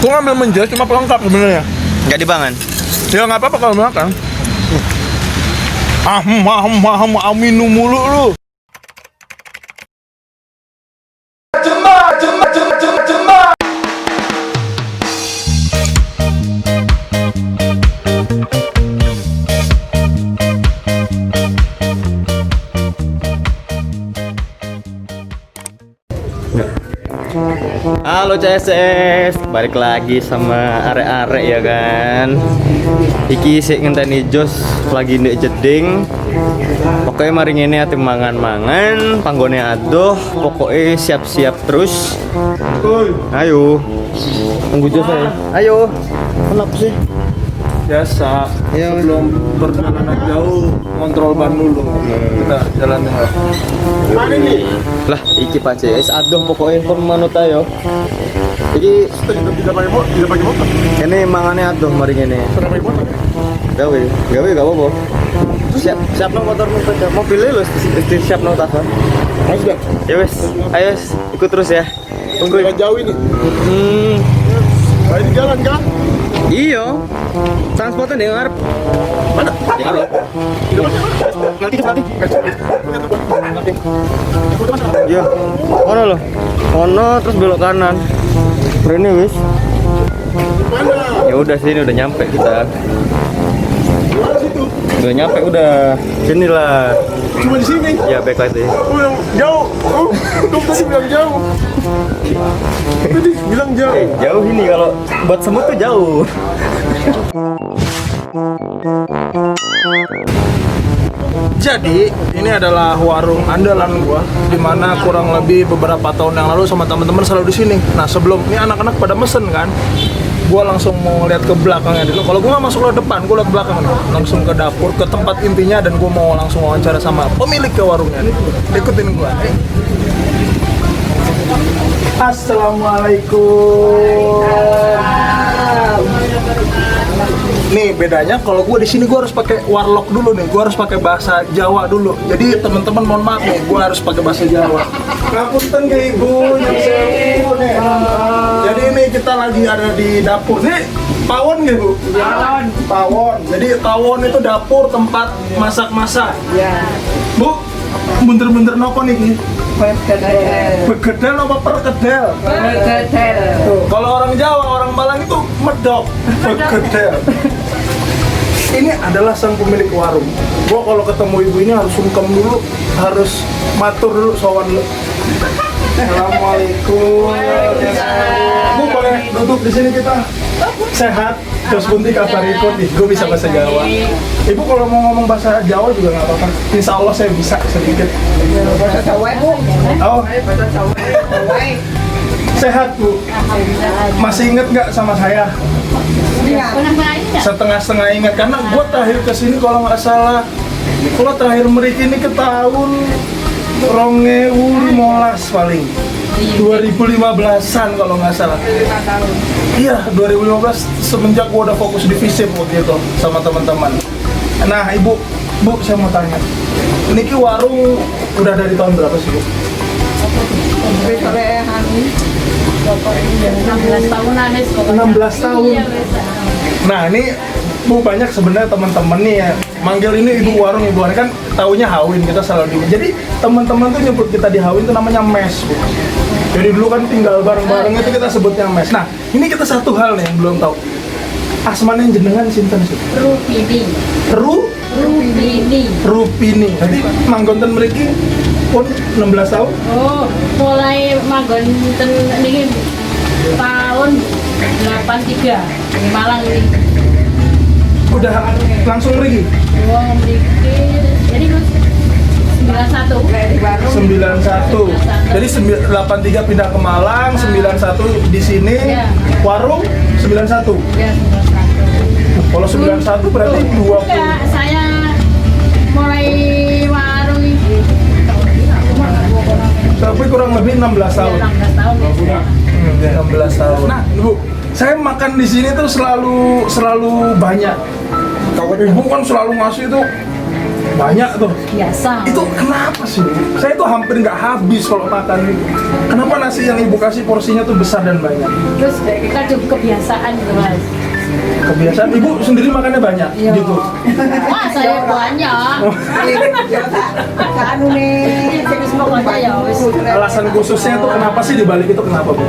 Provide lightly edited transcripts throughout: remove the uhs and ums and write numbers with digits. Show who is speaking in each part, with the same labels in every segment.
Speaker 1: Gua ngambil menjes cuma pelengkap sebenarnya.
Speaker 2: Nggak dibangan.
Speaker 1: Ya nggak apa-apa kalau makan. Minum mulu lu.
Speaker 2: Halo CSS, balik lagi sama arek-arek ya kan. Iki sik ngenteni Jos lagi ndek jeding. Pokoknya mari ngene ati mangan-mangan, panggone adoh, pokoknya siap-siap terus. Ayo. Tunggu Jos ya. Ayo. Kenapa sih?
Speaker 1: Biasa,
Speaker 2: Ya.
Speaker 1: sebelum perjalanan jauh kontrol ban dulu. Kita jalan ya. Mana nih?
Speaker 2: Lah, iki Pak CS adoh pokoknya pun manut ayo. Iki
Speaker 1: Tidak pakai motor.
Speaker 2: ini mangane adoh mari ngene.
Speaker 1: Tidak pakai motor.
Speaker 2: Gawe gak apa-apa. Siap no motor mobilnya lo siap no tas.
Speaker 1: Mas gak?
Speaker 2: Ya wes, ayo wes, ikut terus ya.
Speaker 1: Tunggu jauh ini. Ini jalan kan?
Speaker 2: Iyo, transportnya di ngarep.
Speaker 1: Mana?
Speaker 2: Di ngarep.
Speaker 1: Nanti.
Speaker 2: Iya, ono lo, ono terus belok kanan. Ini wes.
Speaker 1: Mana?
Speaker 2: Ya udah sini udah nyampe kita.
Speaker 1: Mana situ?
Speaker 2: Udah nyampe udah. Sini lah.
Speaker 1: Cuma di sini.
Speaker 2: Ya baik lagi.
Speaker 1: Yang jauh. Kamu tadi bilang jauh. Tadi bilang jauh.
Speaker 2: Jauh ini kalau buat semut tuh jauh.
Speaker 1: Jadi ini adalah warung andalan gua, di mana kurang lebih beberapa tahun yang lalu sama teman-teman selalu di sini. Nah sebelum ini anak-anak pada mesen kan, gua langsung mau lihat ke belakangnya dulu. Kalau gua nggak masuk ke depan, gua lihat belakang nih. Langsung ke dapur, ke tempat intinya, dan gua mau langsung wawancara sama pemilik ke warungnya. Ikutin gua. Assalamualaikum. Nih bedanya kalau gue di sini gue harus pakai warlock dulu nih, gue harus pakai bahasa Jawa dulu. Jadi teman-teman mohon maaf nih, gue harus pakai bahasa Jawa. Ngapunten ke ibu, yang sewu nih. Jadi ini kita lagi ada di dapur nih. Pawon nggak bu? Pawon. Pawon. Jadi pawon itu dapur tempat masak-masak.
Speaker 3: Ya,
Speaker 1: Bu, bener-bener nopo nih?
Speaker 3: perkedel.
Speaker 1: Begedel apa perkedel?
Speaker 3: Perkedel.
Speaker 1: Tuh, kalau orang Jawa, orang Malang itu medok, begedel. Ini adalah sang pemilik warung. Gua kalau ketemu ibu ini harus sungkem dulu, harus matur dulu, sowan dulu. Assalamualaikum. Bu boleh duduk di sini kita. Sehat. Terus bunti kabar ikut nih, gue bisa bahasa Jawa. Ibu kalau mau ngomong bahasa Jawa juga nggak apa-apa. Insya Allah saya bisa sedikit.
Speaker 3: Bahasa Jawa, Bu.
Speaker 1: Oh,
Speaker 3: Bahasa Jawa.
Speaker 1: sehat bu. Masih inget nggak sama saya?
Speaker 3: Iya.
Speaker 1: Setengah-setengah ingat karena gue terakhir kesini kalau nggak salah, kalau terakhir meriki ini ke tahun 2015 paling 2015an kalau nggak salah. Iya 2015 semenjak gue udah fokus di FISIP waktu itu sama teman-teman. Nah ibu, saya mau tanya, niki warung udah dari tahun berapa sih bu?
Speaker 3: Sampai solehan.
Speaker 4: 16 tahunan wis pokoknya.
Speaker 1: 16 tahun.
Speaker 4: Iya, wis.
Speaker 1: Nah ini Bu banyak sebenarnya teman-teman nih ya manggil ini ibu warung kan taunya Hawin, kita selalu di. Jadi teman-teman tuh nyebut kita di Hawin itu namanya mes Bu. Jadi dulu kan tinggal bareng-bareng itu kita sebutnya mes. Nah ini kita satu hal nih yang belum tahu. Asmane jenengan sinten sih?
Speaker 4: Rupini. Rupini.
Speaker 1: Rupini. Jadi manggonten mriki pun 16 tahun.
Speaker 4: Oh, mulai manggon ten niki tahun 83 di Malang ini.
Speaker 1: Udah langsung mriki.
Speaker 4: Oh, mriki. Jadi 91
Speaker 3: Di warung.
Speaker 1: 91. Jadi 83 pindah ke Malang, 91 di sini.
Speaker 4: Iya.
Speaker 1: Warung 91.
Speaker 4: ya 91.
Speaker 1: Kalau 91 berarti 20.
Speaker 4: Enggak, saya mulai warung ini
Speaker 1: Tapi kurang lebih 16 tahun.
Speaker 4: 16 tahun.
Speaker 1: 16 tahun. Nah, Bu, saya makan di sini tuh selalu banyak. Kalau Ibu kan selalu ngasih tuh Banyak tuh.
Speaker 4: Biasa.
Speaker 1: Itu kenapa sih? Saya tuh hampir nggak habis kalau makan itu. Kenapa nasi yang ibu kasih porsinya tuh besar dan banyak?
Speaker 4: Terus kita cukup kebiasaan gitu mas.
Speaker 1: Kebiasaan ibu sendiri makannya banyak gitu.
Speaker 4: Wah saya banyak.
Speaker 3: Anu nih.
Speaker 4: Terus pokoknya ya wis.
Speaker 1: Alasan khususnya tuh kenapa sih dibalik itu kenapa bu?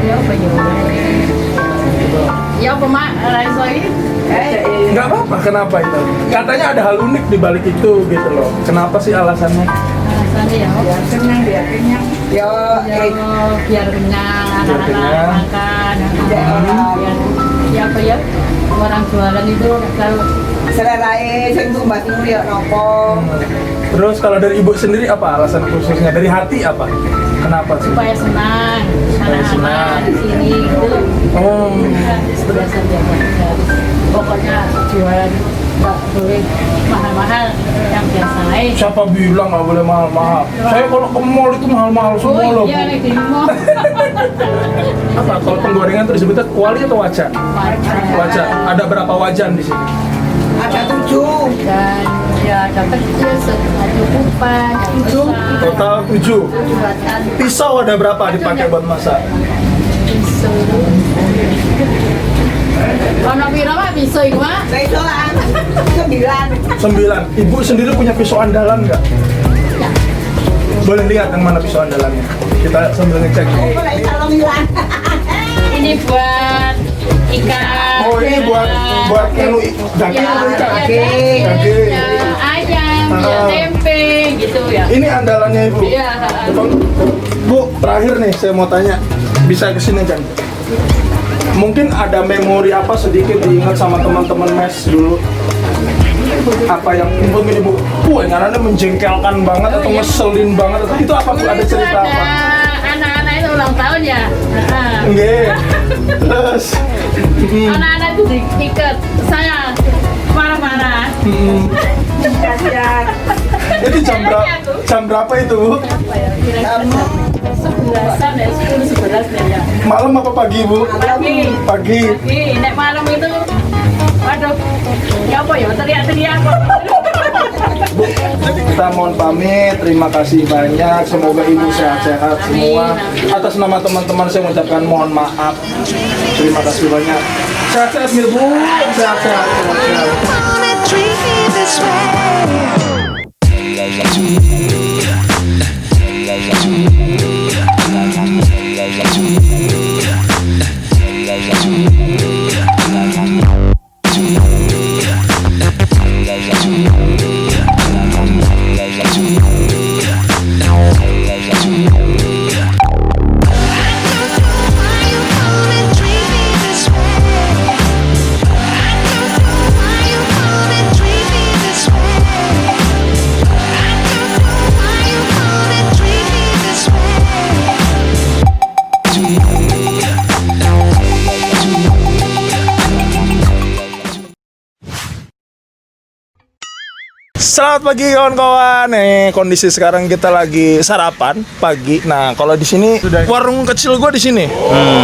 Speaker 4: Ya apa ya? Ya apa mak? Raisoi?
Speaker 1: Nggak apa-apa, kenapa itu? Katanya ada hal unik di balik itu gitu loh. Kenapa sih alasannya?
Speaker 4: Alasannya ya.
Speaker 3: Biar kenyang, biar kenyang. Yo,
Speaker 4: Biar kenyang, anak-anak
Speaker 1: kenyang.
Speaker 4: makan.
Speaker 3: Biar
Speaker 4: Ya apa ya? Orang jualan itu kalau
Speaker 3: selerae sing tuh mbak Tinu ya nopo.
Speaker 1: Terus kalau dari ibu sendiri apa alasan khususnya? Dari hati apa? Kenapa sih?
Speaker 4: supaya senang,
Speaker 1: Supaya senang.
Speaker 4: anak-anak di sini gitu.
Speaker 1: Oh,
Speaker 4: Biasa. Pokoknya jualan nggak boleh mahal-mahal, yang biasa aja.
Speaker 1: siapa bilang nggak boleh mahal-mahal? Saya kalau ke mall itu mahal-mahal semua
Speaker 4: Oh
Speaker 1: loh.
Speaker 4: iya nih di mall.
Speaker 1: Apa? Kalau penggorengan itu disebutnya kuali atau wajan? Wajan. Ada berapa wajan di sini?
Speaker 3: Ada 7.
Speaker 4: Dan ya ada kecil, ada kupat, ada besar.
Speaker 1: Total 7.
Speaker 4: Buatan
Speaker 1: Pisau ada berapa dipakai buat masak?
Speaker 4: pisau. Ono piro mah pisau iku mah?
Speaker 3: Nah itu lah. 9.
Speaker 1: 9. Ibu sendiri punya pisau andalan nggak?
Speaker 4: Ya.
Speaker 1: Boleh lihat yang mana pisau andalannya? Kita sambil ngecek.
Speaker 3: Mulai kalau 9.
Speaker 4: Ini buat ikan.
Speaker 1: Oh ini buat menu daging
Speaker 4: Ya,
Speaker 1: atau ikan?
Speaker 3: daging.
Speaker 1: Daging.
Speaker 4: ya, ayam, ya
Speaker 1: Ah.
Speaker 4: tempe gitu ya.
Speaker 1: Ini andalannya ibu.
Speaker 4: Iya.
Speaker 1: Bu, terakhir nih saya mau tanya, bisa kesini kan? Mungkin ada memori apa sedikit diingat sama teman-teman mes dulu? Apa yang mungkin ibu, ngarannya menjengkelkan banget atau ngeselin banget? Atau itu apa bu? Ada
Speaker 4: Itu
Speaker 1: cerita
Speaker 4: ada
Speaker 1: apa?
Speaker 4: anak-anak itu ulang tahun ya. Nah,
Speaker 1: Nggih. Terus,
Speaker 4: anak-anak itu diikat, saya marah-marah.
Speaker 3: Kasihan.
Speaker 1: itu jam berapa itu bu?
Speaker 4: Apa ya? Kira-kira 11-an ya, 10-11 ya.
Speaker 1: Malam apa pagi bu?
Speaker 4: Pagi.
Speaker 1: Pagi.
Speaker 4: Pagi, nek malam itu, waduh, ya apa ya, teriak-teriak.
Speaker 1: Bu, kita mohon pamit, terima kasih banyak. Semoga ibu sehat-sehat semua. Atas nama teman-teman saya mengucapkan mohon maaf. Terima kasih banyak. Sehat-sehat ya bu, sehat-sehat.
Speaker 5: wanna treat me this way. Why you wanna treat me this way? I don't know why you wanna treat me this way. I don't know why you wanna treat me this way.
Speaker 1: Selamat pagi kawan-kawan. Nih kondisi sekarang kita lagi sarapan pagi. Nah kalau di sini warung kecil gua di sini.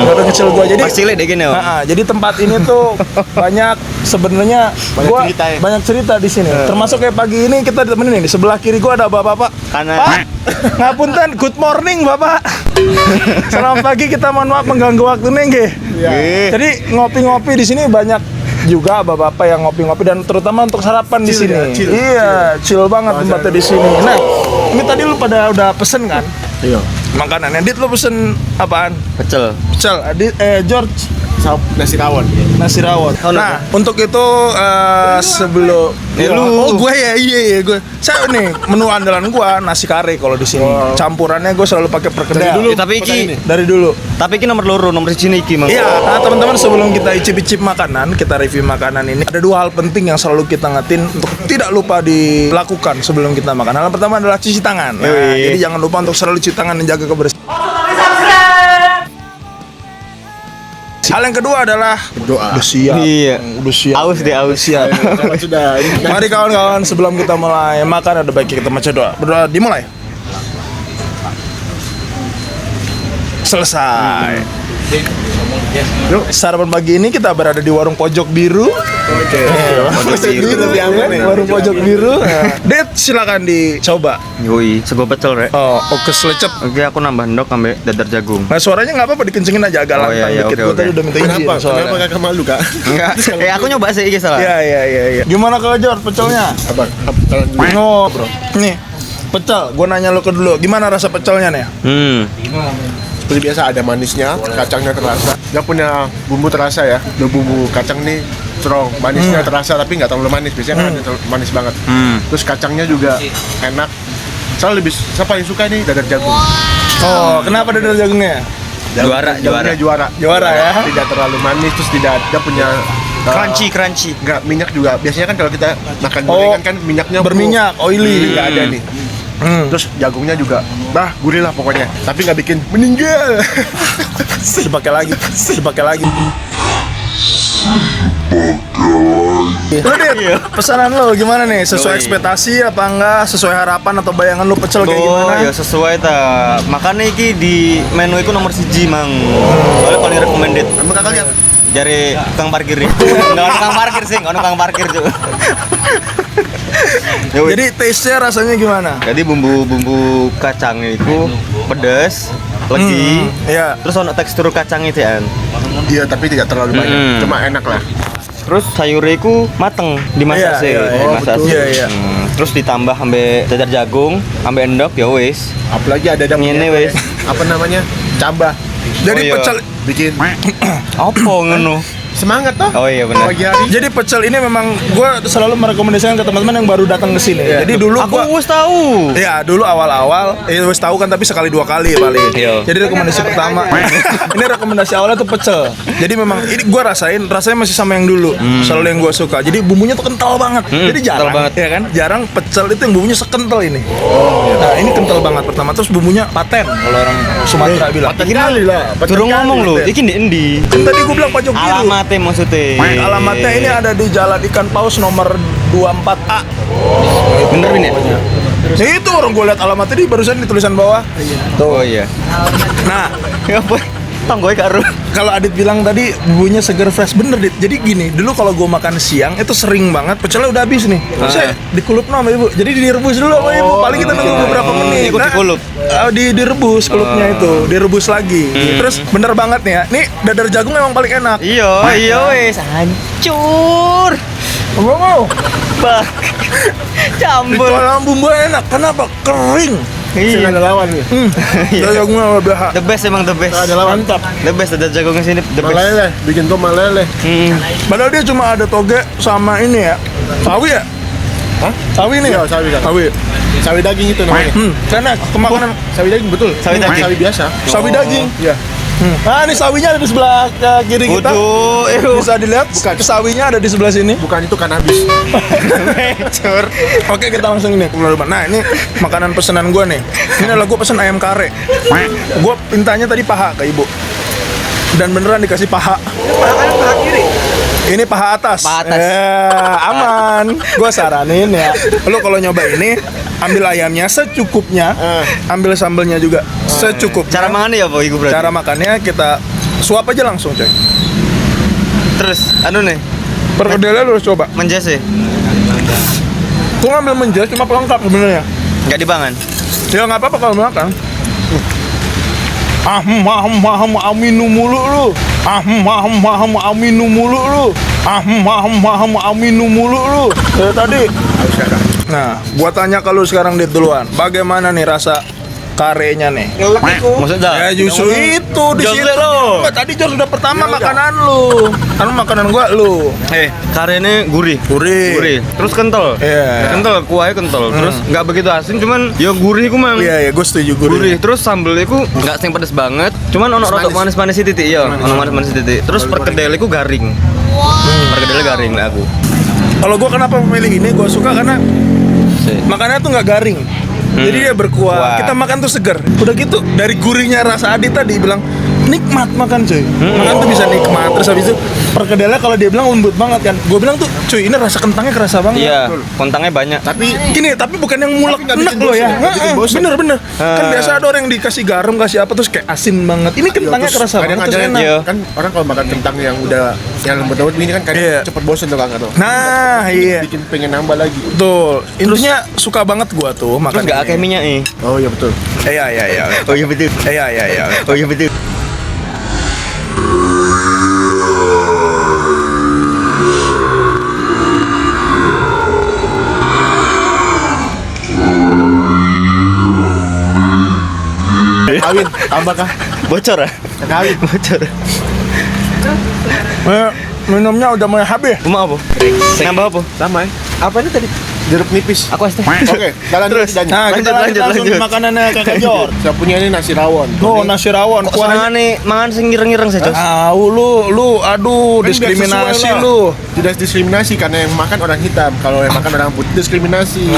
Speaker 1: Warung kecil gua jadi.
Speaker 2: Pasti deh gini.
Speaker 1: Jadi tempat ini tuh banyak sebenarnya gua
Speaker 2: cerita ya?
Speaker 1: banyak cerita di sini. Termasuk kayak pagi ini kita ditemenin nih. Di sebelah kiri gua ada bapak-bapak.
Speaker 2: Karena
Speaker 1: Pak, ngapunten, good morning bapak. Selamat pagi, kita mohon maaf mengganggu waktunya nggih. Jadi ngopi-ngopi di sini banyak juga bapak-bapak yang ngopi-ngopi dan terutama untuk sarapan di sini. Iya, chill banget tempatnya di sini. Nah, ini tadi lu pada udah pesen kan?
Speaker 2: Iya.
Speaker 1: Makanan. Dit lu pesen apaan?
Speaker 2: Pecel.
Speaker 1: Pecel. George
Speaker 2: Nasi rawon.
Speaker 1: nasi rawon. Nah, untuk itu sebelum
Speaker 2: lu.
Speaker 1: gue ya, iya gue. Saya nih menu andalan gue nasi kare kalau di sini. Campurannya gue selalu pakai perkedel.
Speaker 2: Tapi iki
Speaker 1: Dari dulu.
Speaker 2: Tapi iki nomor loro, nomor sini iki, Mang.
Speaker 1: Iya, nah teman-teman sebelum kita icip-icip makanan, kita review makanan ini, ada dua hal penting yang selalu kita ingetin untuk tidak lupa dilakukan sebelum kita makan. Hal pertama adalah cuci tangan. Nah,
Speaker 2: Yoi.
Speaker 1: jadi jangan lupa untuk selalu cuci tangan dan jaga kebersihan. Hal yang kedua adalah doa. Udah siap.
Speaker 2: Iya.
Speaker 1: Udah siap.
Speaker 2: Aus deh, aus.
Speaker 1: Siap. Mari kawan-kawan, sebelum kita mulai makan ada baiknya kita baca doa. Berdoa dimulai. Selesai. Yuk, sarapan pagi ini kita berada di warung pojok biru. Oke. Pojok biru lebih aman ya. Warung pojok biru. Det, silakan dicoba.
Speaker 2: Yoi, sego pecel rek.
Speaker 1: Oh, oke selecep.
Speaker 2: Oke, aku nambah endok sampai dadar jagung.
Speaker 1: Nah, suaranya nggak apa-apa, dikencengin aja agak
Speaker 2: Oh, iya,
Speaker 1: lantang
Speaker 2: iya,
Speaker 1: dikit.
Speaker 2: oke,
Speaker 1: Gua tadi
Speaker 2: oke.
Speaker 1: udah minta izin
Speaker 6: Kenapa?
Speaker 1: soalnya.
Speaker 6: Kenapa kakak malu kak?
Speaker 2: Enggak. Aku nyoba sih iki salah.
Speaker 1: Iya. Gimana kalau Jor pecelnya?
Speaker 6: Apa? Kalau
Speaker 1: Oh, bro. Nih, pecel. Gua nanya lo ke dulu. Gimana rasa pecelnya nih?
Speaker 6: seperti biasa ada manisnya, kacangnya terasa. Dia punya bumbu terasa ya. Ada bumbu kacang nih strong, manisnya terasa tapi nggak terlalu manis. Biasanya kan ada terlalu manis banget. Terus kacangnya juga enak. Saya paling suka nih dadar jagung.
Speaker 1: Oh, kenapa dadar jagungnya?
Speaker 6: Jagungnya juara
Speaker 1: Ya.
Speaker 6: Tidak terlalu manis, terus tidak ada punya
Speaker 2: Crunchy.
Speaker 6: nggak minyak juga. Biasanya kan kalau kita makan
Speaker 1: Oh,
Speaker 6: gorengan kan minyaknya
Speaker 1: berminyak, oily.
Speaker 6: Ini nggak ada nih. Terus jagungnya juga, gurih lah pokoknya. Tapi nggak bikin meninggal.
Speaker 1: Dipakai lagi. Lo Dit, pesanan lo gimana nih? Sesuai
Speaker 2: Yoi.
Speaker 1: ekspektasi apa enggak? Sesuai harapan atau bayangan lo pecel kayak gimana?
Speaker 2: Ya sesuai ta. Makanya iki di menu itu nomor 1 mang. Soalnya paling recommended.
Speaker 6: Emang kakak lihat?
Speaker 2: Dari tukang parkir nih. Enggak ada tukang parkir sih, enggak ada tukang parkir tuh.
Speaker 1: Jadi taste-nya rasanya gimana?
Speaker 2: Jadi bumbu kacang itu pedas, legi.
Speaker 1: Iya.
Speaker 2: Terus ono tekstur kacang itu kan.
Speaker 6: Iya, tapi tidak terlalu banyak. Cuma enak lah.
Speaker 2: Terus sayurnya itu mateng, dimasak
Speaker 1: Iya,
Speaker 2: sih,
Speaker 1: iya, iya,
Speaker 2: dimasak
Speaker 1: betul.
Speaker 2: sih.
Speaker 1: Iya.
Speaker 2: Terus ditambah ambe dadar jagung, ambe endok ya wis.
Speaker 6: Apalagi ada
Speaker 2: Ngene wis.
Speaker 6: apa namanya? Cambah.
Speaker 1: Jadi
Speaker 2: Oh, iya.
Speaker 1: pecel
Speaker 6: Bikin
Speaker 2: Apa ngono?
Speaker 6: semangat toh.
Speaker 2: Oh iya benar.
Speaker 6: Pagi hari.
Speaker 1: Jadi pecel ini memang gue selalu merekomendasikan ke teman-teman yang baru datang ke sini. Jadi dulu
Speaker 2: Aku
Speaker 1: gue
Speaker 2: wis tahu.
Speaker 1: ya dulu awal-awal wes tahu kan, tapi sekali 2 kali paling.
Speaker 2: Iya.
Speaker 1: Jadi rekomendasi pertama. Ini rekomendasi awalnya tuh pecel. Jadi memang ini gue rasanya masih sama yang dulu. Selalu yang gue suka. Jadi bumbunya tuh kental banget. Jadi jarang
Speaker 2: banget.
Speaker 1: ya kan? Jarang pecel itu yang bumbunya sekental ini. Nah, ini kental banget pertama, terus bumbunya paten kalau orang Sumatera bilang.
Speaker 6: Kali lah.
Speaker 2: Durung ngomong lho, iki ndek endi?
Speaker 1: Kan tadi gue bilang pojok biru.
Speaker 2: Alamatnya maksudnya.
Speaker 1: Alamatnya ini ada di Jalan Ikan Paus nomor 24A.
Speaker 2: Bener ini ya?
Speaker 1: Nah, itu orang gue lihat alamatnya di barusan di tulisan bawah.
Speaker 2: Oh iya.
Speaker 1: Nah,
Speaker 2: Apa? Tonggoy karo.
Speaker 1: kalau Adit bilang tadi bumbunya seger fresh, bener Dit. Jadi gini, dulu kalau gue makan siang itu sering banget pecelnya udah habis nih. Saya dikulup sama ibu. Jadi direbus dulu sama ibu. Paling kita nunggu beberapa menit.
Speaker 2: ikut dikulup.
Speaker 1: Direbus kulupnya itu, direbus lagi. Terus bener banget nih ya. Nih dadar jagung emang paling enak.
Speaker 2: Iya wis hancur.
Speaker 1: Wow.
Speaker 2: Bak. Campur.
Speaker 1: Kalau bumbu enak, kenapa? Kering.
Speaker 6: Sini ada lawan nih.
Speaker 1: Dadar jagungnya lebih hak.
Speaker 2: The best emang the best.
Speaker 6: Ada lawan. Mantap.
Speaker 2: The best ada jagungnya sini the best.
Speaker 6: Malele, bikin tuh malele.
Speaker 1: Padahal dia cuma ada toge sama ini ya. Sawi ya?
Speaker 6: Hah?
Speaker 1: Sawi nih
Speaker 6: Iya,
Speaker 1: ya?
Speaker 6: sawi kan.
Speaker 1: Sawi.
Speaker 6: Sawi daging itu namanya.
Speaker 1: Karena kemakanan
Speaker 6: Sawi daging betul.
Speaker 2: Sawi
Speaker 6: Bukan
Speaker 2: daging.
Speaker 6: Sawi biasa.
Speaker 1: sawi daging.
Speaker 6: Iya.
Speaker 1: Nah, ini sawinya ada di sebelah kiri kita.
Speaker 2: Waduh,
Speaker 1: Bisa dilihat,
Speaker 6: Bukan.
Speaker 1: sawinya ada di sebelah sini.
Speaker 6: Bukan itu kanabis.
Speaker 2: hancur.
Speaker 1: Oke, kita langsung ini. Nah, ini makanan pesanan gue nih. Ini adalah gue pesen ayam kare. Gue mintanya tadi paha ke ibu. Dan beneran dikasih paha. Paha kiri. Ini paha atas.
Speaker 2: Paha atas.
Speaker 1: Aman. Gue saranin ya. Lo kalau nyoba ini, ambil ayamnya secukupnya, ambil sambelnya juga secukupnya.
Speaker 2: Cara makannya ya apa iku berarti?
Speaker 1: Cara makannya kita suap aja langsung, coy.
Speaker 2: Terus anu nih,
Speaker 1: Perkedelnya lu harus coba.
Speaker 2: menjes ya?
Speaker 1: Gue ngambil menjes cuma pelengkap sebenarnya.
Speaker 2: Enggak dibangan.
Speaker 1: Ya nggak apa-apa kalau makan. Aminu mulu lu. Aminu mulu lu. Aminu mulu lu. Dari tadi. Nah, gua tanya ke lu sekarang Dit duluan. Bagaimana nih rasa karenya nih?
Speaker 2: Maksudnya?
Speaker 1: Ya justru itu di
Speaker 2: Jos
Speaker 1: situ.
Speaker 2: lo.
Speaker 1: Enggak, tadi Jos udah pertama makanan lu. Kan makanan gua lu.
Speaker 2: Karenya gurih.
Speaker 1: Gurih.
Speaker 2: Terus kental.
Speaker 1: Iya.
Speaker 2: Kental, kuahnya kental. Terus nggak begitu asin, cuman ya gurih ku mang.
Speaker 1: Iya, gue setuju
Speaker 2: Gurih. Terus sambelnya ku nggak sing pedes banget. Cuman ono rada manis-manis titik, iya. Ono manis-manis titik. Terus perkedel ku garing. Perkedelnya garing lah aku.
Speaker 1: Kalau gua kenapa memilih ini? Gua suka karena makannya tuh nggak garing. Jadi dia berkuah.
Speaker 2: Wah.
Speaker 1: Kita makan tuh seger. Udah gitu dari gurihnya rasa Adit tadi bilang nikmat makan cuy. Makan tuh bisa nikmat. Terus habis itu perkedelnya kalau dia bilang lembut banget kan. Gue bilang tuh cuy ini rasa kentangnya kerasa banget.
Speaker 2: Iya, kentangnya banyak.
Speaker 1: Tapi bukan yang mulek
Speaker 6: nggak
Speaker 1: enak
Speaker 6: bikin
Speaker 1: loh ya.
Speaker 6: bosan, nggak bikin bosan.
Speaker 1: Bener. Kan biasa ada orang yang dikasih garam, kasih apa terus kayak asin banget. Ini kentangnya kerasa
Speaker 6: kadang
Speaker 1: banget
Speaker 6: ada
Speaker 1: terus
Speaker 6: yang
Speaker 1: enak.
Speaker 2: Iya.
Speaker 6: kan orang kalau makan kentang yang udah yang lembut-lembut ini kan kadang
Speaker 1: Iya.
Speaker 6: cepet bosan tuh Kang atau
Speaker 1: Nah, iya.
Speaker 6: bikin pengen nambah lagi.
Speaker 1: Betul. Intinya suka banget gua tuh
Speaker 2: Terus
Speaker 1: makan.
Speaker 2: nggak
Speaker 1: ini.
Speaker 2: pakai minyak nih.
Speaker 6: Oh iya betul.
Speaker 1: Iya.
Speaker 2: Oh iya betul.
Speaker 1: Iya.
Speaker 2: Oh iya betul.
Speaker 6: Kawin, tambah kah?
Speaker 2: Bocor ah?
Speaker 6: Kawin.
Speaker 2: Bocor.
Speaker 1: Minumnya udah mulai habis.
Speaker 2: Mau apa? Nambah apa?
Speaker 6: Sama ya. Apa ini tadi? Jeruk nipis.
Speaker 2: Aku es teh.
Speaker 6: Oke, jalan terus.
Speaker 1: Nah, kita langsung
Speaker 2: lanjut.
Speaker 1: makanannya Kakak Jor.
Speaker 6: Saya punya ini nasi rawon.
Speaker 1: Oh, nasi rawon.
Speaker 2: Kok senangan nih mangan sing ngireng-ngireng saja.
Speaker 1: Lu aduh
Speaker 6: Kan biar
Speaker 1: diskriminasi
Speaker 6: sesuai lah.
Speaker 1: lu.
Speaker 6: Tidak diskriminasi karena yang makan orang hitam, kalau yang makan orang putih diskriminasi.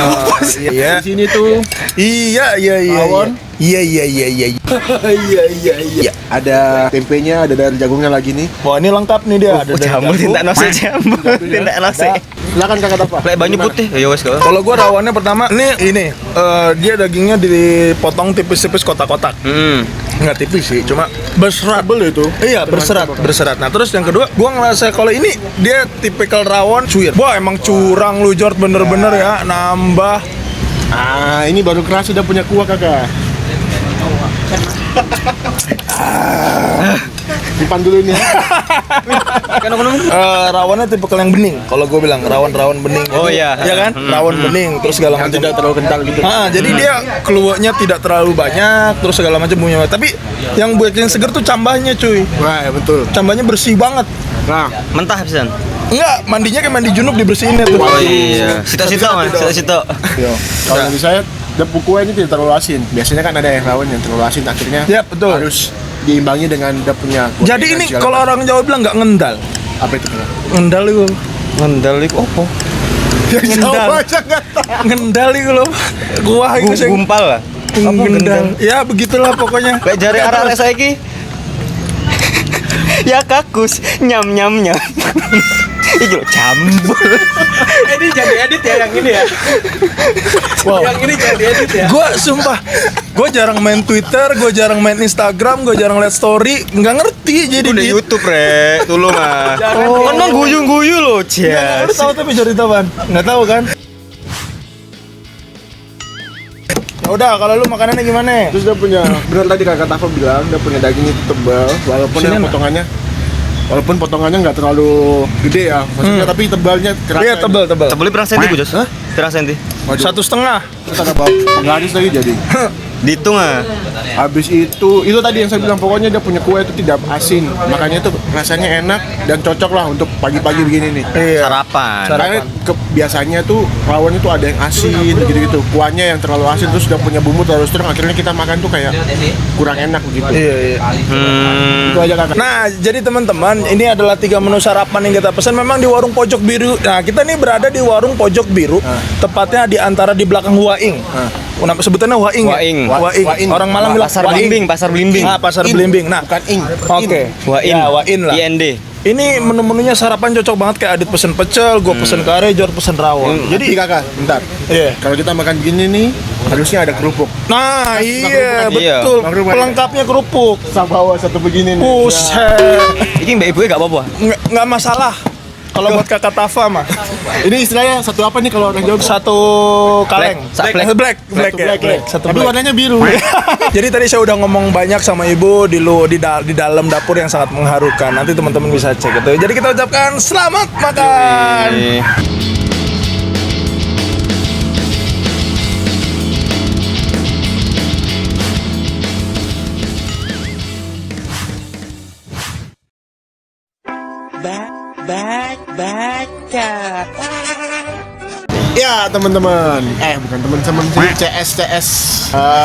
Speaker 1: Iya.
Speaker 6: Di sini tuh
Speaker 1: Iya.
Speaker 6: Rawon.
Speaker 1: Iya. Iya.
Speaker 6: ada tempenya, ada dari jagungnya lagi nih.
Speaker 1: Wah, ini lengkap nih dia. Ada dari
Speaker 2: Jambu
Speaker 1: jagung.
Speaker 2: tindak nasi jambu. Tindak nasi.
Speaker 6: Silakan Kakak apa?
Speaker 2: Lek banyu putih. Ya wes kok.
Speaker 1: Kalau gua rawannya pertama ini dia dagingnya dipotong tipis-tipis kotak-kotak. Nggak tipis sih, cuma berserat.
Speaker 6: Itu.
Speaker 1: Iya, berserat. Nah, terus yang kedua, gua ngerasa kalau ini dia tipikal rawon cuir. Wah, emang curang lu Jord bener-bener ya, nambah.
Speaker 6: Ah, ini baru keras sudah punya kuah Kakak. Simpan dulu ini ya.
Speaker 1: Rawannya tipikal yang bening. Kalau gue bilang rawon bening.
Speaker 2: Oh, iya.
Speaker 1: Iya kan? Rawon bening terus segala
Speaker 6: Yang
Speaker 1: macam.
Speaker 6: tidak terlalu kental gitu.
Speaker 1: Jadi dia keluarnya tidak terlalu banyak terus segala macam bumbunya. Tapi yang buat yang seger tuh cambahnya cuy.
Speaker 6: Wah, ya betul.
Speaker 1: Cambahnya bersih banget.
Speaker 6: Nah,
Speaker 2: Mentah pisan.
Speaker 1: Enggak, mandinya kayak mandi junub dibersihin tuh.
Speaker 2: Oh iya. Sito-sito mah, sito-sito.
Speaker 6: yo. Kalau dari saya kuah ini tidak terlalu asin. Biasanya kan ada yang rawon yang terlalu asin, akhirnya
Speaker 1: Ya, betul.
Speaker 6: harus diimbangi dengan dia punya kuah
Speaker 1: Jadi
Speaker 6: dan
Speaker 1: ini
Speaker 6: segala
Speaker 1: kalau
Speaker 6: macam.
Speaker 1: orang Jawa bilang nggak ngendal.
Speaker 6: Apa itu Kak?
Speaker 1: Ngendal itu.
Speaker 2: Ngendal iku opo?
Speaker 1: Ngendal.
Speaker 6: aja nggak tahu.
Speaker 1: Ngendal itu loh. Kuah itu sing
Speaker 2: Gumpal lah.
Speaker 1: ngendal. Ya begitulah pokoknya.
Speaker 2: Kayak jari arek saiki. Ya kakus nyam. Iki lho jambul.
Speaker 7: Ini jadi edit ya yang ini ya.
Speaker 1: Wow.
Speaker 7: Yang ini jadi edit ya.
Speaker 1: Gue sumpah, gue jarang main Twitter, gue jarang main Instagram, gue jarang liat story, nggak ngerti jadi
Speaker 2: Udah
Speaker 1: di
Speaker 2: YouTube rek, tolong ah. Kan mang guyu-guyu loh,
Speaker 1: Lu
Speaker 2: Jas.
Speaker 1: tahu tapi cerita ban? Nggak tahu kan? Ya udah, kalau lu makanannya gimana?
Speaker 6: Terus dia punya, benar tadi Kakak Tafa bilang, dia punya daging itu tebal, walaupun
Speaker 1: Sini,
Speaker 6: yang
Speaker 1: Mbak.
Speaker 6: potongannya nggak terlalu gede ya, maksudnya tapi tebalnya kerasa.
Speaker 1: Iya tebel.
Speaker 2: Sebeli berapa senti, Bu, Jos?
Speaker 6: Hah?
Speaker 2: Berapa senti?
Speaker 1: 1,5.
Speaker 6: Terus ada bau, nggak habis lagi jadi.
Speaker 2: Dihitung ah.
Speaker 6: Habis itu tadi yang saya bilang pokoknya dia punya kuah itu tidak asin, makanya itu rasanya enak dan cocok lah untuk pagi-pagi begini nih.
Speaker 1: Iya.
Speaker 2: Sarapan.
Speaker 6: Karena biasanya tuh rawon itu ada yang asin gitu-gitu, kuahnya yang terlalu asin terus udah punya bumbu terlalu strong, akhirnya kita makan tuh kayak kurang enak begitu.
Speaker 1: Iya.
Speaker 6: Itu aja Kakak.
Speaker 1: Nah, jadi teman-teman, ini adalah 3 menu sarapan yang kita pesan. Memang di warung Pojok Biru. Nah, kita nih berada di warung Pojok Biru, tepatnya di antara di belakang Waing. Kenapa sebutannya Waing? ya?
Speaker 2: Waing.
Speaker 1: Waing. Orang Malang bilang
Speaker 2: Pasar
Speaker 1: Waing.
Speaker 2: Blimbing, Pasar Blimbing.
Speaker 1: Ah, Pasar Blimbing. Nah,
Speaker 6: Bukan ing.
Speaker 1: oke.
Speaker 2: Wain.
Speaker 1: Ya, Wain lah.
Speaker 2: IND.
Speaker 1: Ini menu-menunya sarapan cocok banget kayak Adit pesen pecel, gue pesen kare, Jor pesen rawon.
Speaker 6: Jadi Kakak, bentar.
Speaker 1: Iya.
Speaker 6: Kalau kita makan gini nih, harusnya ada kerupuk.
Speaker 1: Nah, iya,
Speaker 2: Iya.
Speaker 1: betul.
Speaker 6: Kerupuk.
Speaker 1: Pelengkapnya kerupuk.
Speaker 6: Saya bawa satu begini nih.
Speaker 1: Buset.
Speaker 2: Iki mbak ibu gak apa-apa.
Speaker 1: Nggak masalah. Kalau buat Kakak Tafa mah.
Speaker 6: Ini istilahnya satu apa nih kalau orang Jawa?
Speaker 1: Satu kaleng.
Speaker 2: Black.
Speaker 1: Black ya.
Speaker 6: Black.
Speaker 1: Satu
Speaker 6: Tapi
Speaker 1: black.
Speaker 6: warnanya biru.
Speaker 1: Jadi tadi saya udah ngomong banyak sama ibu di dalam dapur yang sangat mengharukan. Nanti teman-teman bisa cek gitu. Jadi kita ucapkan selamat makan.
Speaker 6: Ya teman-teman, bukan teman-teman sih, CS.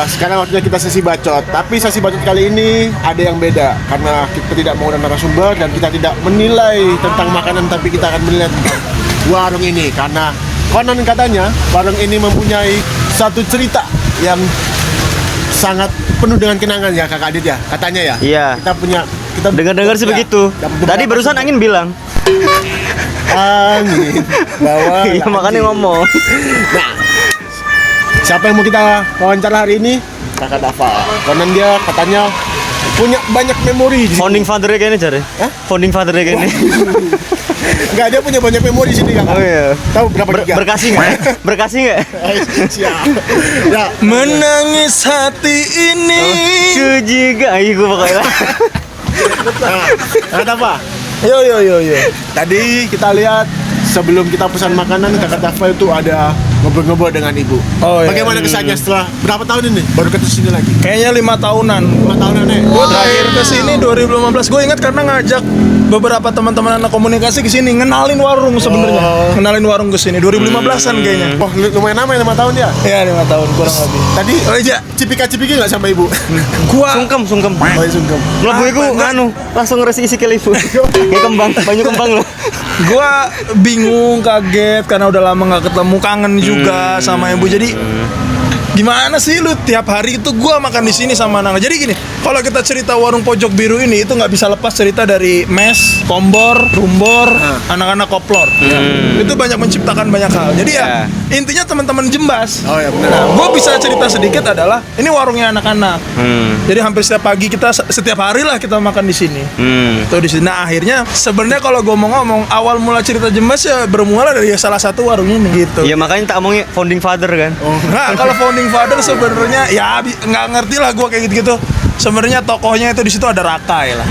Speaker 6: Sekarang waktunya kita sesi bacot. Tapi sesi bacot kali ini ada yang beda karena kita tidak menggunakan narasumber dan kita tidak menilai tentang makanan, tapi kita akan menilai tentang warung ini karena konon katanya warung ini mempunyai satu cerita yang sangat penuh dengan kenangan ya Kakak Adit ya, katanya ya.
Speaker 2: Iya.
Speaker 6: Kita
Speaker 2: Dengar-dengar sih
Speaker 6: ya,
Speaker 2: begitu.
Speaker 6: dapat
Speaker 2: Tadi
Speaker 6: beberapa
Speaker 2: barusan
Speaker 6: pesan.
Speaker 2: angin bilang.
Speaker 6: Angin bawa.
Speaker 2: Iya, makanya
Speaker 6: lagi.
Speaker 2: ngomong.
Speaker 6: Nah, siapa yang mau kita wawancara hari ini? Kakak Dava. Karena dia katanya punya banyak memori di sini.
Speaker 2: Founding father-nya kayaknya cari.
Speaker 6: Hah?
Speaker 2: Founding father-nya kayaknya.
Speaker 6: Enggak, dia punya banyak memori di sini Kakak.
Speaker 2: Oh iya.
Speaker 6: Tahu berapa giga?
Speaker 2: Berkasih nggak? Berkasih nggak?
Speaker 6: Siap. Ya,
Speaker 1: Menangis hati ini.
Speaker 2: Sejiga, ayo gue pokoknya.
Speaker 6: nah, Dava.
Speaker 1: Yo.
Speaker 6: Tadi kita lihat sebelum kita pesan makanan, Kakak Dava itu ada ngobrol-ngobrol dengan ibu.
Speaker 1: Oh, iya.
Speaker 6: Bagaimana kesannya setelah berapa tahun ini? Baru ke sini lagi.
Speaker 1: Kayaknya 5 tahunan.
Speaker 6: 5 tahunan nih.
Speaker 1: Gue terakhir ke sini 2015. Gue ingat karena ngajak beberapa teman-teman anak komunikasi ke sini ngenalin warung sebenarnya.
Speaker 6: Oh.
Speaker 1: Ngenalin warung ke sini 2015-an kayaknya.
Speaker 6: Oh, lumayan lama ya 5 tahun ya.
Speaker 1: Iya 5 tahun kurang lebih.
Speaker 6: Tadi
Speaker 1: Oh iya,
Speaker 6: cipika-cipiki nggak sama ibu?
Speaker 1: gua
Speaker 2: Sungkem.
Speaker 6: Oh, iya, sungkem.
Speaker 2: Mlebu iku nganu, langsung resi isi ke ibu. Kayak kembang, banyak kembang loh.
Speaker 1: gua bingung, kaget karena udah lama nggak ketemu, kangen juga sama ibu. Jadi gimana sih lu tiap hari itu gua makan di sini sama anak. Jadi gini, kalau kita cerita warung pojok biru ini itu nggak bisa lepas cerita dari mes, kombor, rumbor, anak-anak koplor. Itu banyak menciptakan banyak hal. Jadi ya intinya teman-teman Jembas.
Speaker 6: Oh ya benar.
Speaker 1: Nah, gue bisa cerita sedikit adalah ini warungnya anak-anak. Jadi hampir setiap pagi kita setiap hari lah kita makan di sini. Tuh di sini. Nah, akhirnya sebenarnya kalau gue mau ngomong awal mula cerita Jembas ya bermula dari salah satu warung ini gitu.
Speaker 2: Iya makanya tak omongin founding father kan.
Speaker 1: Nah, kalau founding father sebenarnya ya nggak ngerti lah gue kayak gitu-gitu. Sebenarnya tokohnya itu di situ ada Rakai lah.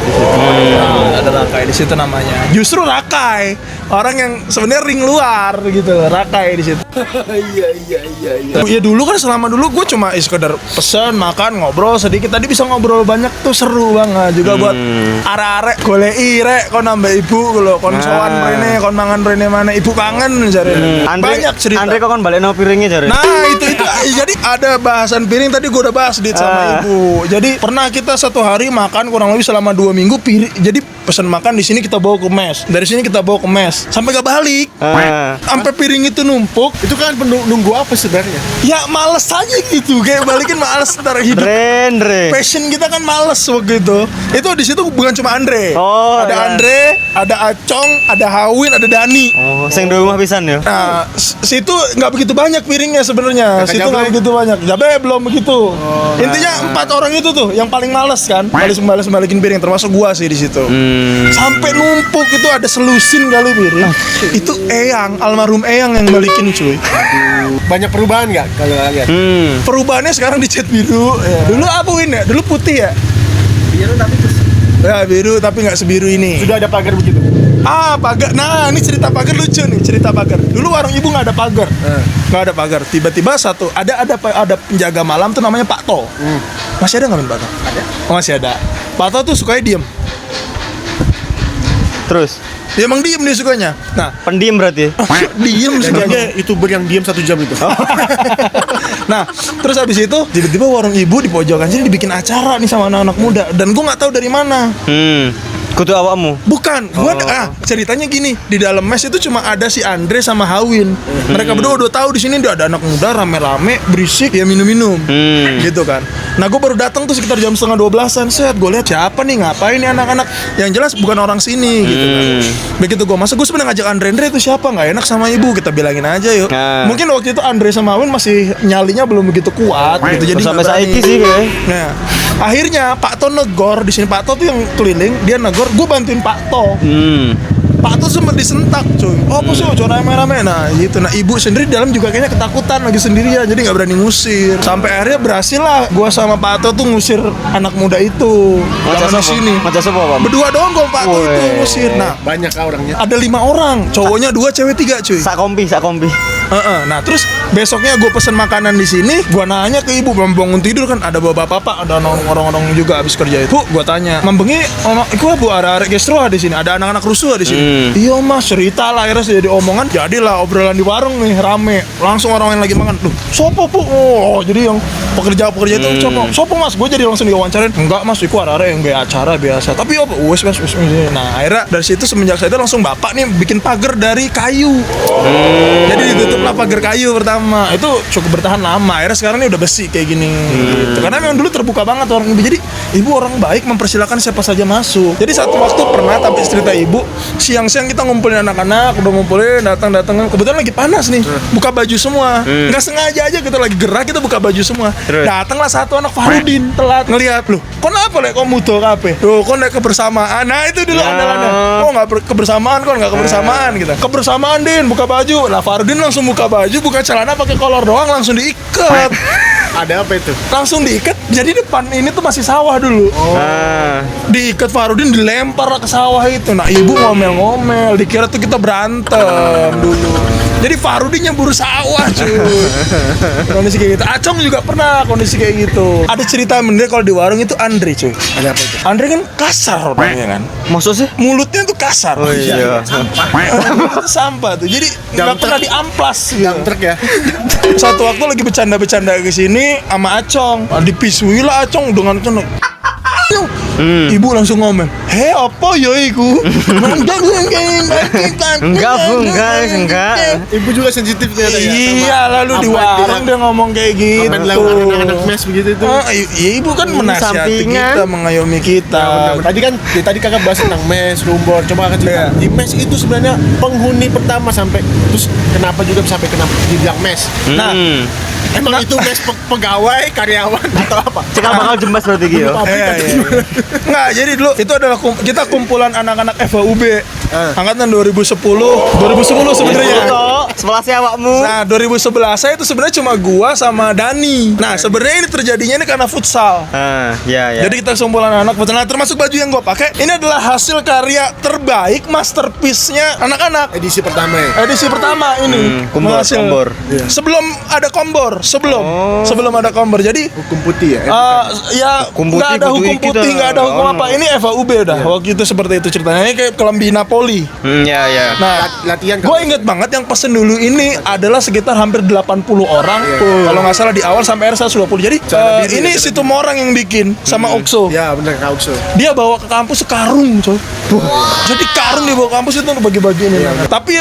Speaker 1: Ada Rakai di situ namanya. Justru Rakai orang yang sebenarnya ring luar gitu, Rakai di situ. Iya. Ya dulu kan selama dulu gue cuma sekedar pesen, makan, ngobrol sedikit. Tadi bisa ngobrol banyak tuh seru banget. Juga buat arek-arek golei rek kon nambah ibu kalau kon sowan rene, kon mangan rene mana ibu kangen jare. Banyak cerita.
Speaker 2: Andre kok kan balik no piringnya cari.
Speaker 1: Nah itu jadi ada bahasan piring tadi gue udah bahas dit sama ibu. Jadi pernah kita satu hari makan kurang lebih selama 2 minggu piring. Jadi pesan makan di sini kita bawa ke mes. Dari sini kita bawa ke mes sampai gak balik. Sampai piring itu numpuk.
Speaker 6: Itu kan nunggu apa sebenarnya?
Speaker 1: Ya males aja gitu. Kayak balikin males ntar hidup.
Speaker 2: Andre.
Speaker 1: Passion kita kan males waktu itu. Itu di situ bukan cuma Andre.
Speaker 2: Oh,
Speaker 1: ada
Speaker 2: iya.
Speaker 1: Andre, ada Acong, ada Hawin, ada Dani.
Speaker 2: Oh, sing di rumah pisan ya.
Speaker 1: Nah, situ nggak begitu banyak piringnya sebenarnya.
Speaker 6: Kakak
Speaker 1: Situ
Speaker 6: Jabe?
Speaker 1: nggak begitu banyak. Jabe belum begitu. Intinya 4 orang itu tuh yang paling males kan. Balikin piring termasuk gua sih di situ. Sampai numpuk itu ada selusin kali piring. Itu Eyang, almarhum Eyang yang balikin cuy.
Speaker 6: Banyak perubahan nggak kalau lihat?
Speaker 1: Perubahannya sekarang dicat biru. Dulu apa Win ya? Dulu putih ya? Biru tapi ya biru tapi nggak sebiru ini.
Speaker 6: Sudah ada pagar begitu.
Speaker 1: Pagar. Nah, ini cerita pagar lucu nih, cerita pagar. Dulu warung ibu nggak ada pagar. Nggak ada pagar. Tiba-tiba ada penjaga malam tuh namanya Pak To. Masih ada nggak Pak To? Ada. Oh, masih ada. Pak To tuh sukanya diem.
Speaker 2: Terus
Speaker 1: Dia emang diem dia sukanya. Nah,
Speaker 2: pendiam berarti.
Speaker 1: diem
Speaker 6: Jadi
Speaker 1: sukanya.
Speaker 6: YouTuber yang diam 1 jam itu.
Speaker 1: Nah, terus habis itu tiba-tiba warung ibu di pojokan sini dibikin acara nih sama anak-anak muda dan gue nggak tahu dari mana.
Speaker 2: Kutu awakmu.
Speaker 1: Bukan, ceritanya gini, di dalam mes itu cuma ada si Andre sama Hawin. Mereka berdua udah tahu di sini ada anak muda rame-rame berisik ya minum-minum, gitu kan. Nah gue baru datang tuh sekitar jam 11:30-an, set gue lihat siapa nih ngapain nih anak-anak, yang jelas bukan orang sini, gitu kan. Begitu gue masuk, gue sebenarnya ngajak Andre itu siapa nggak enak sama ibu, kita bilangin aja yuk. Mungkin waktu itu Andre sama Hawin masih nyalinya belum begitu kuat, gitu jadi
Speaker 2: Sampai
Speaker 1: nggak berani.
Speaker 2: saiki sih kayak.
Speaker 1: Nah, akhirnya Pak To negor di sini. Pak To tuh yang keliling, dia negor, gue bantuin Pak To. Pak To sempat disentak cuy. Oh apa sih coba rame-rame. Nah gitu. Nah ibu sendiri di dalam juga kayaknya ketakutan lagi sendirian, jadi nggak berani ngusir. Sampai akhirnya berhasil lah gue sama Pak To tuh ngusir anak muda itu. Jangan di sini.
Speaker 2: Macam apa, Bang?
Speaker 1: Berdua doang gue Pak To itu ngusir. Nah
Speaker 6: Banyak orangnya.
Speaker 1: ada 5 orang, cowoknya 2, cewek 3 cuy.
Speaker 2: Sak kompi.
Speaker 1: Nah terus besoknya gue pesen makanan di sini, gue nanya ke ibu belum bangun tidur kan, ada bapak-bapak, ada orang-orang juga habis kerja itu. Gue tanya, membengi, iku bu ada gestro di sini, ada anak-anak rusuh di sini. Iya mas, cerita lah akhirnya jadi omongan, jadilah obrolan di warung nih rame. Langsung orang yang lagi makan, sopo bu? Oh jadi yang pekerja itu sopo mas, gue jadi langsung diwawancarain. Enggak mas, iku arek yang gaya acara biasa. Tapi apa? Wes. Nah akhirnya dari situ semenjak saya itu langsung bapak nih bikin pagar dari kayu. Jadi ditutuplah pagar kayu pertama. Itu cukup bertahan lama. Akhirnya sekarang ini udah besi kayak gini. Gitu. Karena memang dulu terbuka banget orang ibu. Jadi ibu orang baik mempersilakan siapa saja masuk. Jadi satu waktu pernah tapi cerita ibu, siang-siang kita ngumpulin anak-anak, udah ngumpulin datang. Kebetulan lagi panas nih, buka baju semua. Nggak sengaja aja kita lagi gerak kita buka baju semua. Datanglah satu anak Farudin telat ngelihat loh. Kenapa lek kok mudo kabeh? Loh, kok nek kebersamaan. Nah, itu dulu andalannya. Oh, enggak kebersamaan kok, enggak kebersamaan gitu. Kebersamaan Din, buka baju. Lah Farudin langsung buka baju, buka celana pakai kolor doang langsung diikat.
Speaker 6: Ada apa itu?
Speaker 1: Langsung diikat. Jadi depan ini tuh masih sawah dulu. Diikat Farudin dilempar ke sawah itu. Nah, ibu ngomel-ngomel, dikira tuh kita berantem dulu. Jadi Farudin nyembur sawah cuy. Kondisi kayak gitu. Acong juga pernah kondisi kayak gitu. Ada cerita bener kalau di warung itu Andre cuy.
Speaker 6: Ada apa itu?
Speaker 1: Andre kan kasar orangnya kan.
Speaker 2: Maksud sih?
Speaker 1: Mulutnya tuh kasar.
Speaker 2: Oh iya.
Speaker 1: Itu sampah tuh. Jadi nggak pernah diamplas gitu.
Speaker 6: Yang truk ya?
Speaker 1: Satu waktu lagi bercanda-bercanda ke sini sama Acong. Dipisui lah Acong dengan ibu langsung ngomel, "Hei, apa ya iku?"
Speaker 2: Enggak.
Speaker 6: Ibu juga sensitif ternyata ya.
Speaker 1: Iya, lalu di warung dia ngomong kayak gitu.
Speaker 6: Komen lewat anak-anak mes begitu itu.
Speaker 1: Iya, ibu kan menasihati
Speaker 2: sampingan.
Speaker 1: kita, mengayomi kita.
Speaker 6: Tadi kakak bahas tentang mes, rumbon. Coba kakak cerita. Di mes itu sebenarnya penghuni pertama sampai terus kenapa juga sampai kenapa dibilang mes?
Speaker 1: Nah,
Speaker 6: Emang itu mes pegawai, karyawan atau apa?
Speaker 2: Cikal bakal jembas berarti gitu.
Speaker 1: iya. Nggak, jadi dulu itu adalah kita kumpulan anak-anak FHUB angkatan 2010 sebenarnya.
Speaker 2: Sebelah si awakmu.
Speaker 1: Nah, 2011 saya itu sebenarnya cuma gua sama Dani. Nah, sebenarnya ini terjadinya ini karena futsal.
Speaker 2: Ya.
Speaker 1: Jadi kita kumpulan anak futsal. Nah, termasuk baju yang gua pakai ini adalah hasil karya terbaik masterpiece-nya anak-anak.
Speaker 6: Edisi pertama ya?
Speaker 1: Edisi pertama ini.
Speaker 2: Kombor.
Speaker 1: Sebelum ada kombor, sebelum ada kombor. Jadi
Speaker 6: Hukum putih ya?
Speaker 1: ya
Speaker 2: Hukum
Speaker 1: nggak
Speaker 2: putih
Speaker 1: ada
Speaker 2: kudu
Speaker 1: hukum
Speaker 2: iki
Speaker 1: putih,
Speaker 2: dah.
Speaker 1: nggak ada hukum apa. Ini FHUB udah. Waktu itu seperti itu ceritanya. Ini kayak kelambi Napoli.
Speaker 2: Ya.
Speaker 1: Nah,
Speaker 6: Latihan
Speaker 1: gue inget banget yang pesen dulu ini adalah sekitar hampir 80 orang. Kalau nggak salah di awal sampai akhir 120. Jadi ini si Tumorang yang bikin sama Okso.
Speaker 6: Ya benar, Kak Ukso.
Speaker 1: Dia bawa ke kampus sekarung, coy. Jadi karung dibawa ke kampus itu untuk bagi-bagi ini. Tapi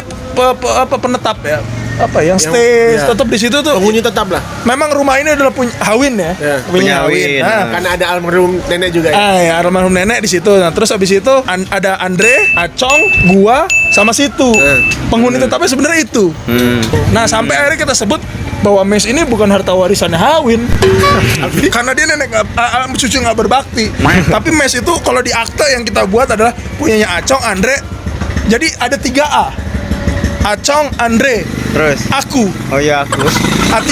Speaker 1: penetap ya. Apa yang stay tetap di situ tuh.
Speaker 6: Penghuni tetap lah.
Speaker 1: Memang rumah ini adalah punya Hawin ya.
Speaker 2: Punya Hawin.
Speaker 1: Nah,
Speaker 6: Karena ada almarhum nenek juga ya.
Speaker 1: ya almarhum nenek di situ. Nah, terus habis itu ada Andre, Acong, gua sama situ. Penghuni tetapnya sebenarnya itu. Nah, sampai akhirnya kita sebut bahwa mes ini bukan harta warisannya Hawin. Karena dia nenek cucu nggak berbakti. Tapi mes itu kalau di akte yang kita buat adalah punyanya Acong, Andre. Jadi ada 3A. Acong, Andre,
Speaker 2: Terus.
Speaker 1: aku,
Speaker 2: Oh iya aku.
Speaker 1: A3.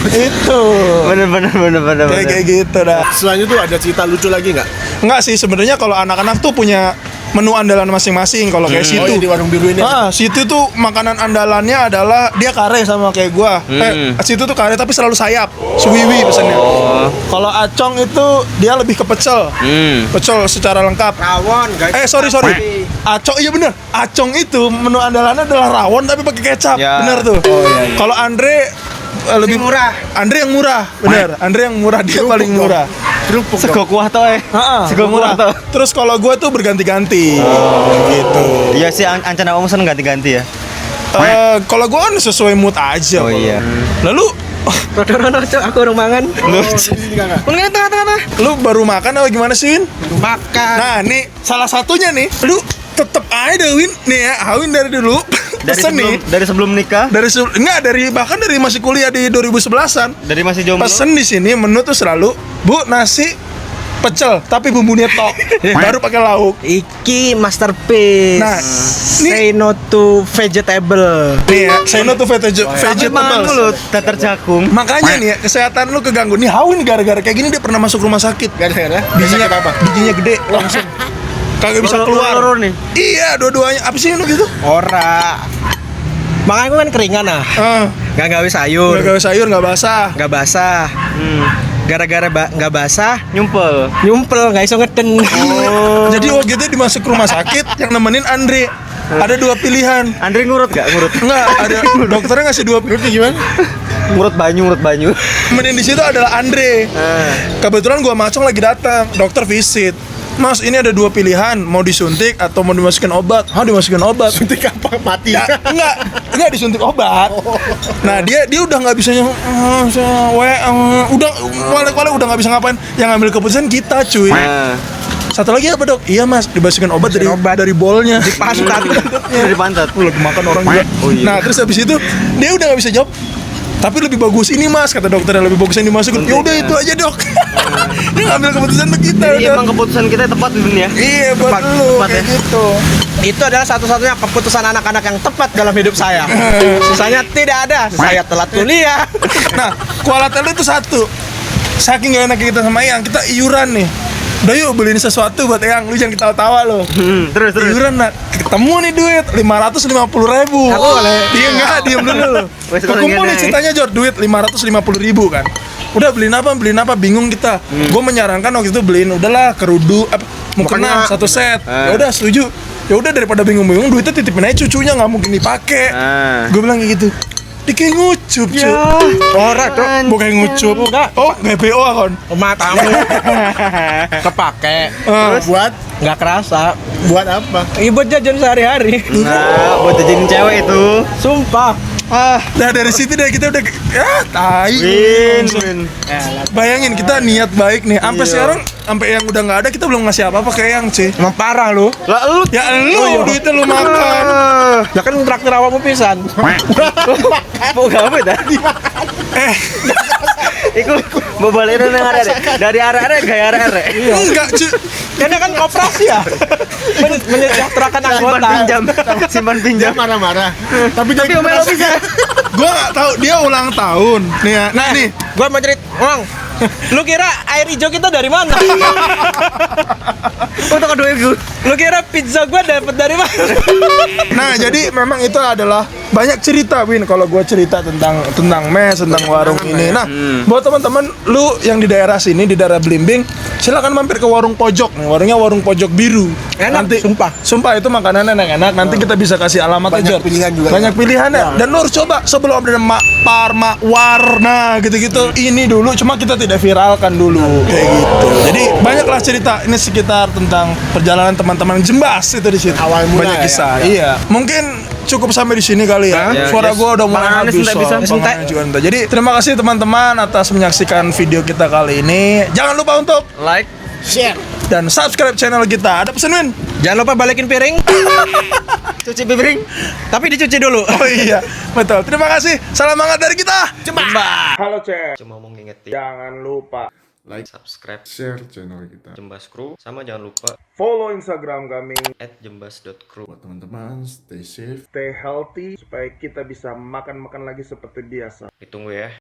Speaker 1: Itu.
Speaker 2: Bener.
Speaker 1: Kayak gitu dah.
Speaker 6: Selain itu ada cerita lucu lagi nggak?
Speaker 1: Enggak sih, sebenarnya kalau anak-anak tuh punya menu andalan masing-masing. Kalau kayak situ,
Speaker 6: Oh iya, di warung biru ini.
Speaker 1: situ tuh makanan andalannya adalah dia kare sama kayak gua. Situ tuh kare tapi selalu sayap, suwiwi pesannya. Kalau Acong itu dia lebih ke pecel, pecel secara lengkap.
Speaker 6: Rawon, guys.
Speaker 1: Sorry. Acong, iya bener. Acong itu menu andalannya adalah rawon tapi pakai kecap,
Speaker 2: Ya.
Speaker 1: bener tuh. Kalau Andre lebih
Speaker 6: murah.
Speaker 1: Andre yang murah, bener. Andre yang murah, dia paling murah.
Speaker 6: Kerupuk
Speaker 2: Sego kuah toh Sego
Speaker 1: murah.
Speaker 2: kuah toh.
Speaker 1: Terus kalau gue tuh berganti-ganti, gitu.
Speaker 2: Iya sih Ancan awakmu seneng ganti-ganti ya.
Speaker 1: Kalau gue kan sesuai mood aja.
Speaker 2: Oh iya.
Speaker 1: Lalu,
Speaker 7: Rodo, cok, aku orang mangan. Mendingan tengah-tengah.
Speaker 1: lu baru makan atau gimana sih, Win?
Speaker 7: Makan.
Speaker 1: Nah, nih salah satunya nih, lu tetep aja deh, Win. Nih ya, Hawin dari dulu
Speaker 2: Dari sebelum nikah,
Speaker 1: bahkan dari masih kuliah di 2011-an.
Speaker 2: dari masih jomblo.
Speaker 1: Pesen di sini menu tuh selalu, Bu, nasi pecel tapi bumbunya tok, baru pakai lauk.
Speaker 7: Iki masterpiece.
Speaker 1: Nah,
Speaker 7: Say no to vegetable.
Speaker 1: Nih ya, saya no tuh vegetables.
Speaker 2: lu teter jagung.
Speaker 1: Makanya nih ya, kesehatan lu keganggu. Nih Hawin gara-gara kayak gini dia pernah masuk rumah sakit.
Speaker 6: Gara-gara
Speaker 1: Bijinya
Speaker 6: apa?
Speaker 1: Bijinya gede langsung. Kagak bisa keluar.
Speaker 2: Loro nih.
Speaker 1: Iya, dua-duanya. Apa sih lu gitu?
Speaker 7: Ora. Makanya aku kan keringan nah. Gak gawe sayur.
Speaker 1: Gak gawe sayur, gak basah.
Speaker 7: Gak basah. Gara-gara nggak basah,
Speaker 2: Nyumpel.
Speaker 7: nyumpel, nggak iso ngeden.
Speaker 1: Jadi waktu itu dimasuk rumah sakit yang nemenin Andre. Ada dua pilihan.
Speaker 2: Andre ngurut gak? Ngurut.
Speaker 1: Enggak, ada dokternya ngasih dua pilihan gimana?
Speaker 2: Ngurut banyu.
Speaker 1: Kemudian di situ adalah Andre. Kebetulan gua Macong lagi datang, dokter visit. Mas, ini ada dua pilihan, mau disuntik atau mau dimasukin obat. Dimasukin obat.
Speaker 6: Suntik apa? Mati.
Speaker 1: Ya, enggak disuntik obat. Nah, dia udah nggak bisa udah wale udah nggak bisa ngapain. Yang ngambil keputusan kita, cuy. Satu lagi apa, Dok? Iya, Mas, dimasukin obat dari bolnya. Di pantat.
Speaker 2: Dari pantat.
Speaker 1: Lagi makan orang juga.
Speaker 2: Oh, iya.
Speaker 1: Nah, terus habis itu dia udah nggak bisa jawab. Tapi lebih bagus ini, Mas, kata dokternya, lebih bagus yang dimasukin. Ya udah itu aja, Dok. Dia ngambil keputusan untuk kita.
Speaker 2: Jadi emang keputusan kita tepat dunia.
Speaker 1: Iya, buat lu
Speaker 2: tepat
Speaker 1: kayak
Speaker 2: ya?
Speaker 1: gitu.
Speaker 7: Itu adalah satu-satunya keputusan anak-anak yang tepat dalam hidup saya. Sisanya tidak ada. Saya telat kuliah.
Speaker 1: Nah, kualitas lu itu satu. Saking gak enak kita sama Eyang, kita iuran nih. Udah yuk beliin sesuatu buat Eyang, lu jangan ketawa-tawa lo.
Speaker 2: Terus.
Speaker 1: Iuran, nah, ketemu nih duit 550.000.
Speaker 7: Aku boleh.
Speaker 1: Dia enggak, diem dulu lo.
Speaker 2: Wes,
Speaker 1: Kumpul nih
Speaker 2: nih.
Speaker 1: ceritanya Jor, duit 550.000 kan. Udah beliin apa, bingung kita. Gue menyarankan waktu itu beliin udahlah kerudu, mukena satu set. Ya udah setuju. Ya udah daripada bingung-bingung, duitnya titipin aja cucunya, nggak mungkin dipakai. Gue bilang kayak gitu. Dia kayak ngucup, cuy.
Speaker 7: Orang tuh
Speaker 1: Bukan ngucup.
Speaker 7: Enggak.
Speaker 1: Oh, GPO kan.
Speaker 7: matamu kepake.
Speaker 6: Buat
Speaker 7: Nggak kerasa.
Speaker 6: buat apa?
Speaker 7: Buat jajan sehari-hari.
Speaker 2: Nah, buat jajanin cewek itu.
Speaker 7: Sumpah.
Speaker 1: Nah dari situ deh kita udah tai.
Speaker 2: Win.
Speaker 1: Bayangin kita niat baik nih. Sampai sekarang sampai yang udah nggak ada kita belum ngasih apa-apa ke yang cuy.
Speaker 7: Emang parah lu.
Speaker 2: Lah lu
Speaker 1: Ya lu duitnya lu makan.
Speaker 7: Ya kan traktir awakmu pisan.
Speaker 2: mau gawe tadi. Iku mau balikin nang arek dari arek gaya arek.
Speaker 1: Enggak cuy.
Speaker 7: Karena kan koperasi ya. Menyejahterakan anggota.
Speaker 2: Simpan
Speaker 6: Dia
Speaker 2: pinjam.
Speaker 6: marah-marah. Tapi dia
Speaker 2: Omelo bisa.
Speaker 1: Gua nggak tahu dia ulang tahun. Nih ya. Nah nih.
Speaker 7: Gua mau cerit, Bang. Lu kira air hijau kita dari mana?
Speaker 2: Untuk kedua ibu.
Speaker 7: Lu kira pizza gua dapat dari mana?
Speaker 1: Nah, jadi memang itu adalah banyak cerita, Win. Kalau gue cerita tentang mes, tentang warung ini. Nah, buat teman-teman lu yang di daerah sini, di daerah Blimbing, silakan mampir ke warung pojok. Nih, warungnya warung pojok biru.
Speaker 7: Enak,
Speaker 1: Nanti
Speaker 7: sumpah.
Speaker 1: Sumpah itu makanannya enak-enak. Nanti kita bisa kasih alamat
Speaker 6: Banyak
Speaker 1: aja.
Speaker 6: pilihan juga
Speaker 1: Banyak
Speaker 6: ya.
Speaker 1: pilihan ya. Dan lu harus coba sebelum ada warna gitu-gitu. Ini dulu cuma kita tidak viralkan dulu kayak gitu. Jadi banyaklah cerita ini sekitar tentang perjalanan teman-teman Jembas itu di situ.
Speaker 6: Awal mula
Speaker 1: Banyak
Speaker 6: ya.
Speaker 1: kisah. Iya. Mungkin cukup sampai di sini kali ya.
Speaker 2: Ya,
Speaker 1: Suara
Speaker 2: yes.
Speaker 1: gua udah mulai
Speaker 2: Panganannya
Speaker 1: habis.
Speaker 2: sentek bisa.
Speaker 1: Panganannya juga entar. Jadi terima kasih teman-teman atas menyaksikan video kita kali ini. Jangan lupa untuk
Speaker 2: Like.
Speaker 6: Share.
Speaker 1: dan subscribe channel kita. Ada pesan, Win?
Speaker 7: Jangan lupa balikin piring,
Speaker 2: Cuci piring.
Speaker 7: tapi dicuci dulu.
Speaker 1: Oh iya, betul. Terima kasih. Salam hangat dari kita. Halo, Cek.
Speaker 2: Cuma mau ngingetin.
Speaker 1: Jangan lupa
Speaker 6: Like,
Speaker 2: Subscribe
Speaker 6: share channel kita.
Speaker 2: Jembas Crew sama jangan lupa
Speaker 1: follow Instagram kami.
Speaker 2: @jembas.crew.
Speaker 6: Buat teman-teman, stay safe.
Speaker 1: Stay healthy supaya kita bisa makan-makan lagi seperti biasa.
Speaker 2: Ditunggu ya.